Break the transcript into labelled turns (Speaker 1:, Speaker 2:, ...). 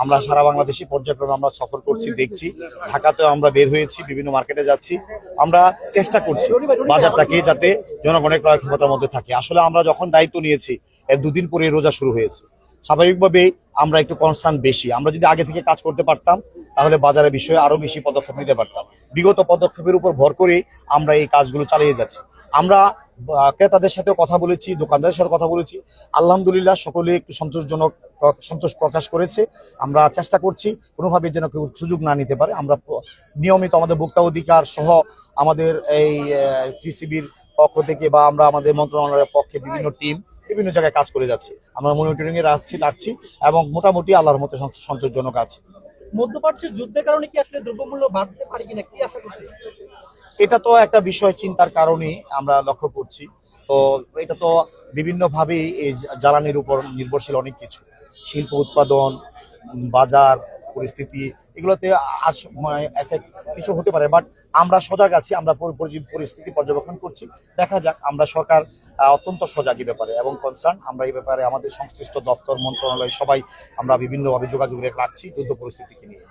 Speaker 1: আমরা সারা বাংলাদেশি পর্যায়ক্রমে আমরা সফর করছি, দেখছি। ঢাকাতেও আমরা বের হয়েছি, বিভিন্ন মার্কেটে যাচ্ছি। আমরা চেষ্টা করছি বাজারটাকে যাতে জনগণের ক্রয় ক্ষমতার মধ্যে থাকে। আসলে আমরা যখন দায়িত্ব নিয়েছি এর দুদিন পরে রোজা শুরু হয়েছে, স্বাভাবিকভাবেই আমরা একটু কনসার্ন বেশি। আমরা যদি আগে থেকে কাজ করতে পারতাম তাহলে বাজারের বিষয়ে আরো বেশি পদক্ষেপ নিতে পারতাম। বিগত পদক্ষেপের উপর ভর করে আমরা এই কাজগুলো চালিয়ে যাচ্ছি। আমরা ক্রেতাদের সাথে কথা বলেছি, দোকানদারের সাথে কথা বলেছি। আলহামদুলিল্লাহ সকলে একটু সন্তোষ প্রকাশ করেছে। আমরা চেষ্টা করছি কোনোভাবে যেন কেউ সুযোগ না নিতে পারে। আমরা নিয়মিত আমাদের ভোক্তা অধিকার সহ আমাদের এই টিসিবির পক্ষ থেকে বা আমরা আমাদের মন্ত্রণালয়ের পক্ষে বিভিন্ন টিম বিভিন্ন জায়গায় কাজ করে যাচ্ছি। আমরা মনিটরিং এ রাখছি এবং মোটামুটি আল্লাহর মতে সন্তোষজনক আছে।
Speaker 2: মধ্যপ্রাচ্যের যুদ্ধের কারণে কি আসলে দ্রব্যমূল্য বাড়তে পারে কিনা, কি আশা করছেন?
Speaker 1: এটা তো একটা বিষয় চিন্তার কারণেই আমরা লক্ষ্য করছি। তো এটা তো বিভিন্নভাবেই এই জ্বালানির উপর নির্ভরশীল অনেক কিছু, শিল্প উৎপাদন, বাজার পরিস্থিতি, এগুলোতে আজ এফেক্ট কিছু হতে পারে। বাট আমরা সজাগ আছি, আমরা পরিস্থিতি পর্যবেক্ষণ করছি। দেখা যাক। আমরা সরকার অত্যন্ত সজাগ এই ব্যাপারে এবং কনসার্ন। আমরা এই ব্যাপারে আমাদের সংশ্লিষ্ট দপ্তর, মন্ত্রণালয় সবাই আমরা বিভিন্নভাবে যোগাযোগ রাখছি যুদ্ধ পরিস্থিতিকে নিয়ে।